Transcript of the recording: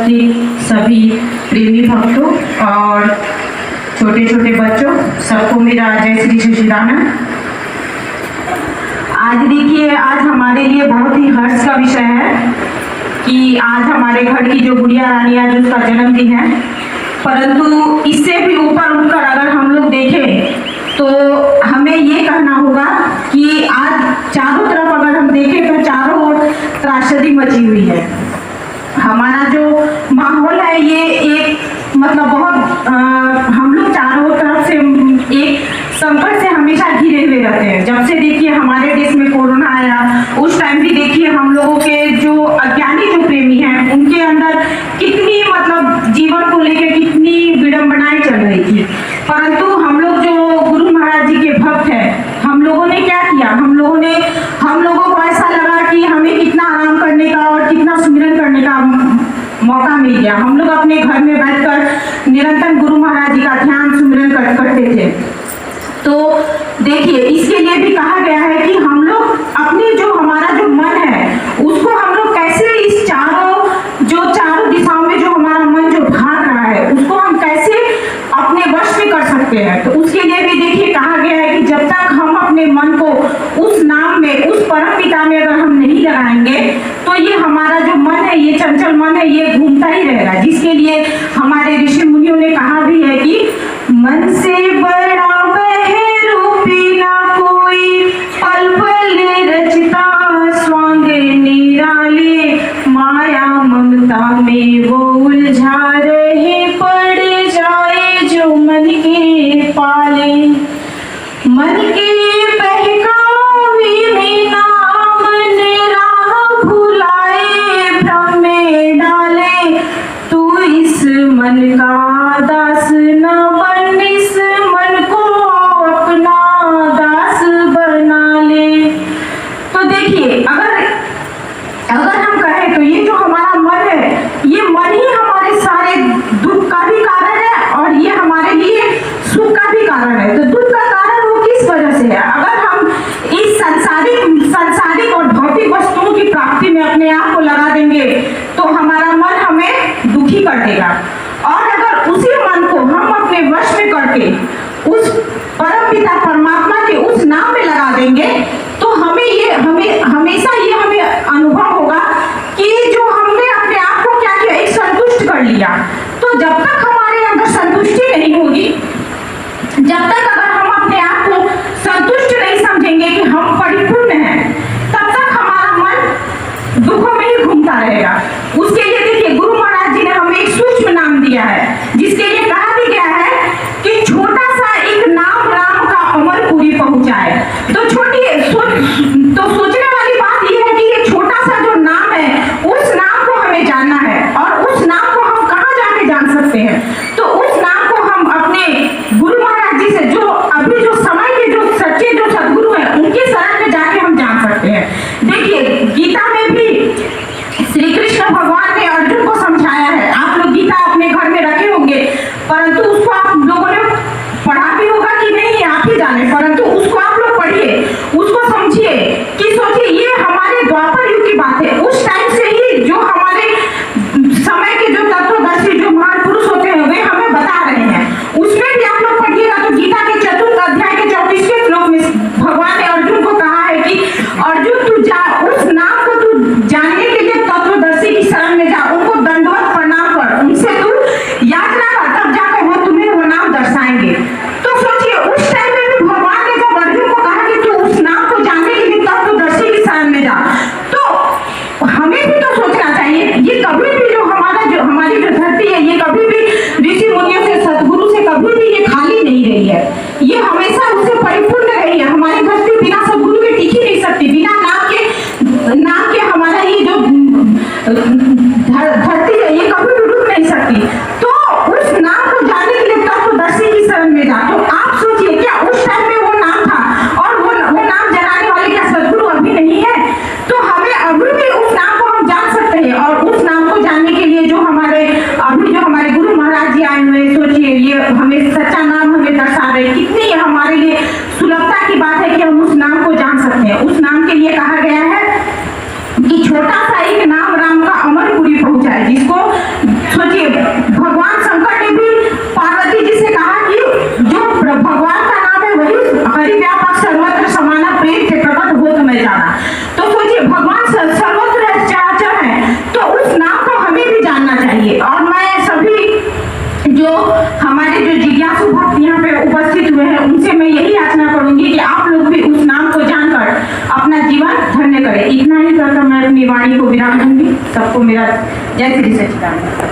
उपस्थित सभी प्रेमी भक्तों और छोटे छोटे बच्चों, सबको मेरा जय श्री सच्चिदानंद। आज देखिए, आज हमारे लिए बहुत ही हर्ष का विषय है कि आज हमारे घर की जो गुड़िया रानी आज उसका जन्मदिन है। परंतु इससे भी ऊपर उठकर अगर हम लोग देखें तो हमें ये कहना होगा कि आज चारों तरफ अगर हम देखें तो चारों ओर त्रासदी मची हुई है। हमारा जो माहौल है ये एक मतलब बहुत हम लोग चारों तरफ से एक संकट से हमेशा घिरे हुए रहते हैं। जब से देखिए हमारे देश में कोरोना आया, उस टाइम भी देखिए हम लोगों के जो अज्ञानी जो प्रेमी हैं उनके अंदर कितनी मतलब जीवन को लेकर कितनी विडंबनाएं चल रही थी। परंतु हम लोग जो गुरु महाराज जी के भक्त हैं, हम लोगों ने क्या किया, हम लोगों को ऐसा लगा कि हमें कितना आराम करने का और कितना सुमिरन करने का मौका मिल गया। हम लोग अपने घर में बैठकर निरंतर गुरु महाराज जी का ध्यान सुमिरन करते थे। तो देखिए, इसके लिए भी कहा गया है कि हम लोग अपनी जो हमारा जो मन है उसको हम लोग कैसे इस चारों दिशाओं में जो हमारा मन जो भाग रहा है उसको हम कैसे अपने वश में कर सकते हैं। तो उसके लिए भी देखिए कहा गया है कि जब तक हम अपने मन को उस नाम में, उस परम पिता में अगर हम नहीं लगाएंगे तो ये हमारा जो मन है, ये चंचल मन है, ये घूमता ही रहेगा। जिसके लिए हमारे ऋषि मुनियों ने कहा भी है कि मन से बड़ा रूपी ना कोई, पल पल रचता स्वांग निराले, माया ममता में वो उलझा रहे, पड़ जाए जो मन के पाले। मन के बहकावे में नाम राह भुलाए, भ्रम में डाले, तू इस मन का दास न बन, इस मन को अपना दास बना ले। तो देखिए, अगर हम कहें तो ये जो हमारा मन है, ये मन ही हमारे सारे दुख का भी कारण है और ये हमारे लिए सुख का भी कारण है। तो दुख का कारण वो किस वजह से है? अगर हम इस सांसारिक और भौतिक वस्तुओं की प्राप्ति में अपने आप को लगा देंगे तो हमारा मन हमें दुखी कर देगा। और अगर उसी मन को हम अपने वश में करके उस परम पिता परमात्मा के उस नाम में लगा देंगे तो हमें हमेशा ये हमें अनुभव होगा कि जो हमने अपने आप को क्या किया, एक संतुष्ट कर लिया। तो जब तक हमारे अंदर संतुष्टि नहीं होगी, जब तक अगर हम अपने आप को संतुष्ट नहीं समझेंगे कि हम परिपूर्ण हैं, तब तक हमारा मन दुखों में ही घूमता रहेगा। उसके लिए देखिए गुरु महाराज जी ने हमें एक सूक्ष्म नाम दिया है, जिसके लिए कहा भी गया है कि छोटा सा एक नाम राम का अमर पूरी पहुंचाए। तो सोचने वाली बात यह है कि ये छोटा सा जो नाम है, उस नाम को हमें जानना है। और उस नाम को हम कहाँ जाके जान सकते हैं? तो उस नाम को हम अपने गुरु महाराज जी से, जो अभी जो समय के जो सच्चे जो सदगुरु हैं, उनके शरण में जाके हम जान सकते हैं। देखिए, गीता में भी श्री कृष्ण भगवान ने अर्जुन को समझाया है। आप लोग गीता अपने घर में रखे होंगे, परंतु उसको आप लोगों ने पढ़ा भी होगा कि नहीं आप ही जाने, परंतु उसको आप लोग पढ़िए, उसको समझिए कि सोचिए, ये हमारे द्वापर युग की बात है। उस टाइम से ही जो हमारे समय के जो तत्वदर्शी जो महान पुरुष होते हैं वे हमें बता रहे हैं। उसमें भी आप लोग पढ़िएगा तो गीता के 4th अध्याय के 34वें श्लोक में भगवान ने अर्जुन को कहा है कि अर्जुन तू जा, उस नाम को तू जानने के लिए तत्वदर्शी की शरण में जा, उनको दंडवत प्रणाम कर, उनसे तू याचना कर, तब जाकर वो तुम्हें वो नाम दर्शाएंगे। तो सोचिए, उस टाइम में भी भगवान ने जब अर्जुन को कहा कि तू उस नाम को जानने के लिए तत्वदर्शी की शरण में जा, तो हमें भी तो सोचना चाहिए। ये कभी भी जो हमारी जो धरती है, ये कभी भी ऋषि मुनियों से, सदगुरु से कभी भी ये खाली नहीं रही है। ये हमेशा उससे परिपूर्ण रही है। हमारी धरती बिना सदगुरु के टिक ही नहीं सकती। बिना नाम के हमारा ये जो धरती है ये कभी भी रुक नहीं सकती। तो उस नाम को जानने के लिए तत्वदर्शी की शरण में जा। तो आप सोचिए, क्या उस टाइम में वो नाम था और वो नाम जनाने वाले क्या सदगुरु अभी नहीं है? तो हमें अभी भी उस नाम को हम जान सकते हैं। और उस नाम को जानने के लिए जो हमारे गुरु महाराज जी आए हुए, सोचिए, ये हमें सच्चा नाम हमें दर्शा रहे। कितनी हमारे लिए सुलभता की बात है कि हम उस नाम को जान सकते हैं। उस नाम के लिए कहा गया है कि छोटा सा एक नाम राम का अमर पूरी पहुंचाए, जिसको तो सोचिए भगवान सर्वत्र चराचर है, तो उस नाम को हमें भी जानना चाहिए। और मैं सभी जो हमारे जो जिज्ञासु भक्त यहाँ पे उपस्थित हुए हैं उनसे मैं यही याचना करूंगी कि आप लोग भी उस नाम को जानकर अपना जीवन धन्य करें। इतना ही कहकर मैं अपनी वाणी को विराम दूंगी। सबको मेरा जय श्री सच्चिदानंद।